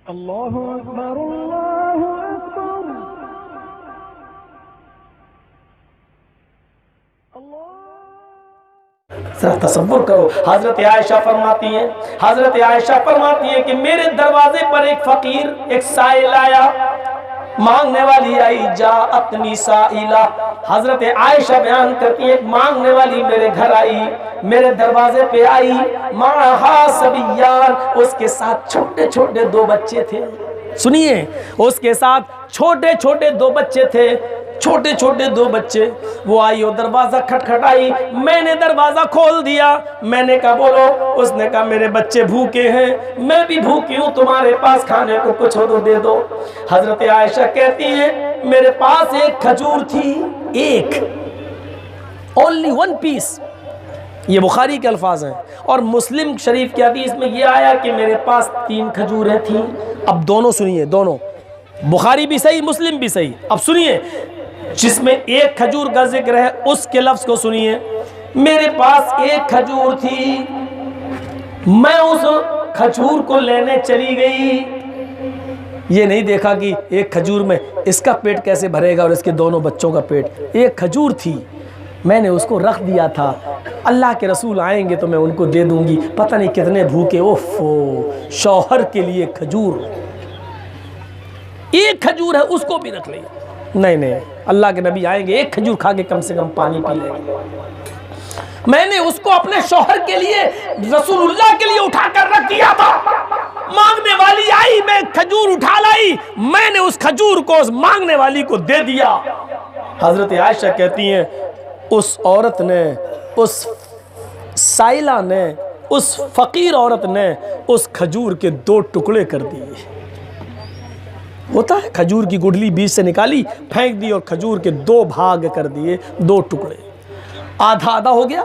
अल्लाहु अकबर, अल्लाहु अकबर, अल्लाह। जरा तसव्वुर करो, हजरत आयशा फरमाती हैं कि मेरे दरवाजे पर एक फकीर, एक साइल आया, मांगने वाली आई, जा अपनी साइला। हजरत आयशा बयान करती है, मांगने वाली मेरे घर आई, मेरे दरवाजे पे आई, माहा सबियान, उसके साथ छोटे छोटे दो बच्चे थे। सुनिए, उसके साथ छोटे छोटे दो बच्चे थे, छोटे छोटे दो बच्चे। वो आई और दरवाजा खटखटाई, मैंने दरवाजा खोल दिया, मैंने कहा बोलो। उसने कहा मेरे बच्चे भूखे हैं, मैं भी भूखी हूँ, तुम्हारे पास खाने को कुछ हो तो दे दो। हजरत आयशा कहती है मेरे पास एक खजूर थी, एक, ओनली वन पीस। ये बुखारी के अल्फाज हैं। और मुस्लिम शरीफ की हदीस में ये आया कि मेरे पास 3 खजूरें थी। अब दोनों सुनिए, दोनों, बुखारी भी सही, मुस्लिम भी सही। अब सुनिए, जिसमें एक खजूर का जिक्र है उसके लफ्ज को सुनिए। मेरे पास एक खजूर थी, मैं उस खजूर को लेने चली गई। ये नहीं देखा कि एक खजूर में इसका पेट कैसे भरेगा और इसके दोनों बच्चों का पेट। एक खजूर थी, मैंने उसको रख दिया था, अल्लाह के रसूल आएंगे तो मैं उनको दे दूंगी। पता नहीं कितने भूखे, ओफो, शौहर के लिए खजूर, एक खजूर है उसको भी रख लिया। नहीं नहीं, अल्लाह के नबी आएंगे, एक खजूर खा के कम से कम पानी पी लेंगे। मैंने उसको अपने शौहर के लिए, रसूलुल्लाह के लिए उठाकर रख दिया था। मांगने वाली आई, मैं खजूर उठा लाई, मैंने उस खजूर को उस मांगने वाली को दे दिया। हजरत आयशा कहती हैं उस औरत ने, उस साइला ने, उस फकीर औरत ने उस खजूर के 2 टुकड़े कर दिए। होता है, खजूर की गुठली बीच से निकाली, फेंक दी और खजूर के 2 भाग कर दिए, 2 टुकड़े। आधा आधा हो गया,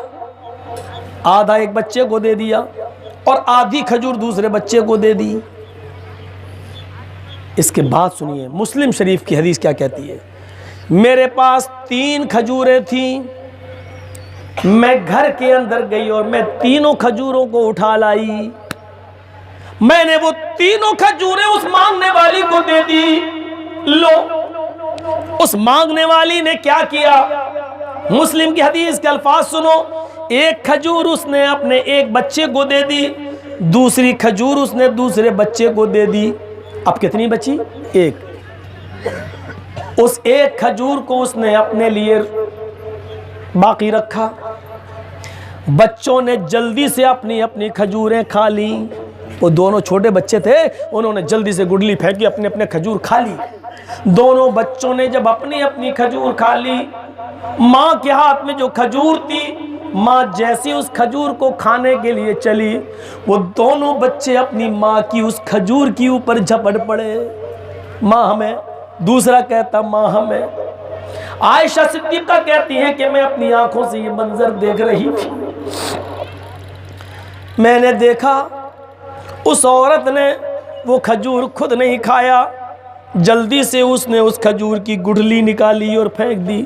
आधा एक बच्चे को दे दिया और आधी खजूर दूसरे बच्चे को दे दी। इसके बाद सुनिए मुस्लिम शरीफ की हदीस क्या कहती है। मेरे पास 3 खजूरें थी, मैं घर के अंदर गई और मैं तीनों खजूरों को उठा लाई। मैंने वो तीनों खजूरें उस मांगने वाली को दे दी। लो, उस मांगने वाली ने क्या किया, मुस्लिम की हदीस के अल्फाज सुनो। एक खजूर उसने अपने एक बच्चे को दे दी, दूसरी खजूर उसने दूसरे बच्चे को दे दी। अब कितनी बची, एक। उस एक खजूर को उसने अपने लिए बाकी रखा। बच्चों ने जल्दी से अपनी अपनी खजूरें खा ली। वो दोनों छोटे बच्चे थे, उन्होंने जल्दी से गुडली फेंकी, अपने अपने खजूर खा ली। दोनों बच्चों ने जब अपनी अपनी खजूर खा ली, माँ के हाथ में जो खजूर थी, माँ जैसी उस खजूर को खाने के लिए चली, वो दोनों बच्चे अपनी माँ की उस खजूर के ऊपर झपट पड़े। माँ हमें, दूसरा कहता माँ हमें। आयशा सिद्दीक़ा कहती हैं कि मैं अपनी आंखों से ये मंजर देख रही थी। मैंने देखा उस औरत ने वो खजूर खुद नहीं खाया, जल्दी से उसने उस खजूर की गुठली निकाली और फेंक दी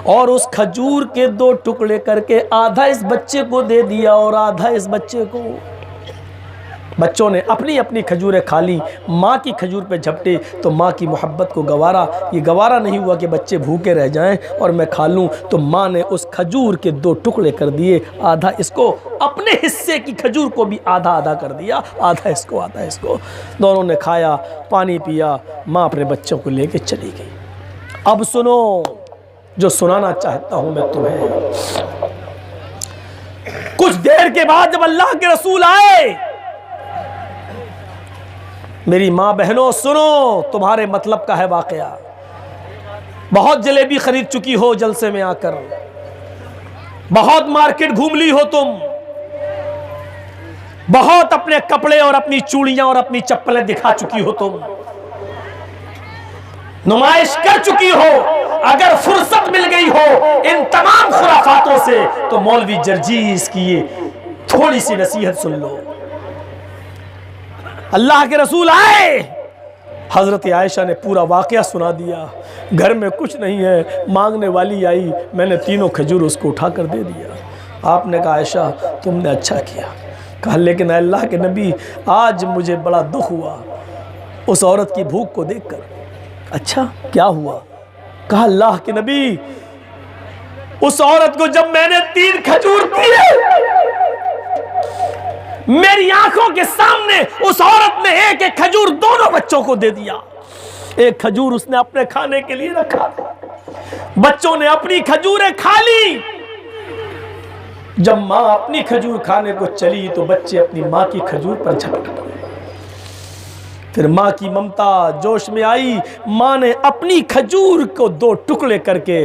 और उस खजूर के 2 टुकड़े करके आधा इस बच्चे को दे दिया और आधा इस बच्चे को। बच्चों ने अपनी अपनी खजूरें खा ली, माँ की खजूर पे झपटे तो माँ की मोहब्बत को गवारा, ये गवारा नहीं हुआ कि बच्चे भूखे रह जाएं और मैं खा लूँ। तो माँ ने उस खजूर के 2 टुकड़े कर दिए, आधा इसको, अपने हिस्से की खजूर को भी आधा आधा कर दिया, आधा इसको आधा इसको। दोनों ने खाया, पानी पिया, माँ अपने बच्चों को लेके चली गई। अब सुनो जो सुनाना चाहता हूँ मैं तुम्हें। कुछ देर के बाद जब अल्लाह के रसूल आए, मेरी माँ बहनों सुनो, तुम्हारे मतलब का है वाकया। बहुत जलेबी खरीद चुकी हो जलसे में आकर, बहुत मार्केट घूम ली हो तुम, बहुत अपने कपड़े और अपनी चूड़ियां और अपनी चप्पलें दिखा चुकी हो तुम, नुमाइश कर चुकी हो। अगर फुर्सत मिल गई हो इन तमाम खुराफातों से तो मौलवी जर्जीस की ये थोड़ी सी नसीहत सुन लो। अल्लाह के रसूल आए, हजरत आयशा ने पूरा वाकया सुना दिया। घर में कुछ नहीं है, मांगने वाली आई, मैंने तीनों खजूर उसको उठा कर दे दिया। आपने कहा आयशा तुमने अच्छा किया। कहा लेकिन अल्लाह के नबी आज मुझे बड़ा दुख हुआ, उस औरत की भूख को देखकर। अच्छा क्या हुआ? कहा अल्लाह के नबी, उस औरत को जब मैंने 3 खजूर दिए, मेरी आंखों के सामने उस औरत ने एक एक खजूर दोनों बच्चों को दे दिया। एक खजूर उसने अपने खाने के लिए रखा, बच्चों ने अपनी खजूरें खा ली। जब मां अपनी खजूर खाने को चली तो बच्चे अपनी मां की खजूर पर झपट पड़े। फिर मां की ममता जोश में आई, मां ने अपनी खजूर को 2 टुकड़े करके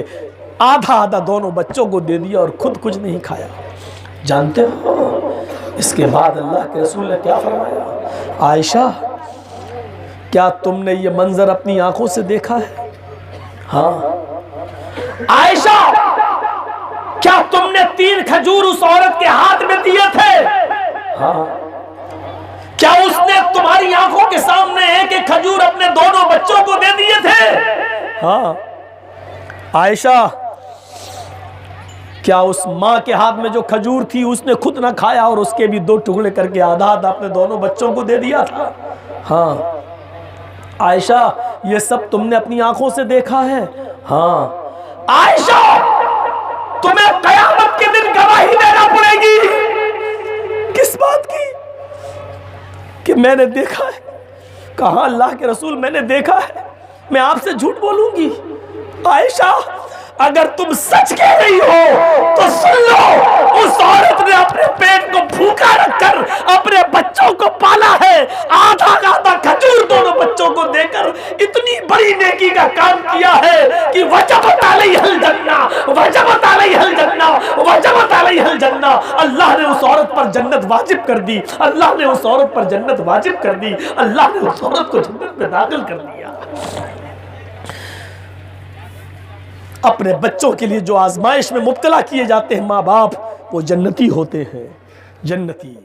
आधा आधा दोनों बच्चों को दे दिया और खुद कुछ नहीं खाया। जानते हो इसके बाद अल्लाह के रसूल ने क्या फरमाया? आयशा, क्या तुमने ये मंजर अपनी आंखों से देखा है? हाँ। आयशा, क्या तुमने 3 खजूर उस औरत के हाथ में दिए थे? हाँ। क्या उसने तुम्हारी आंखों के सामने एक एक खजूर अपने दोनों बच्चों को दे दिए थे? हाँ। आयशा, क्या उस मां के हाथ में जो खजूर थी उसने खुद ना खाया और उसके भी 2 टुकड़े करके आधा आधा अपने दोनों बच्चों को दे दिया था? हाँ। आयशा, ये सब तुमने अपनी आंखों से देखा है? हाँ। आयशा, तुम्हें कयामत के दिन गवाही देना पड़ेगी। किस बात की? कि मैंने देखा है। कहा अल्लाह के रसूल, मैंने देखा है, मैं आपसे झूठ बोलूंगी? आयशा, अगर तुम सच कह रही हो तो सुन लो, उस औरत ने अपने पेट को भूखा रखकर अपने बच्चों को पाला है। आधा आधा खजूर दोनों बच्चों को देकर इतनी बड़ी नेकी का काम किया है कि वजबत अलैहिल जन्ना, वजबत अलैहिल जन्ना, वजबत अलैहिल जन्ना। अल्लाह ने उस औरत पर जन्नत वाजिब कर दी, अल्लाह ने उस औरत पर जन्नत वाजिब कर दी, अल्लाह ने उस औरत को जन्नत में दाखिल कर दिया। अपने बच्चों के लिए जो आजमाइश में मुब्तला किए जाते हैं माँ बाप, वो जन्नती होते हैं, जन्नती।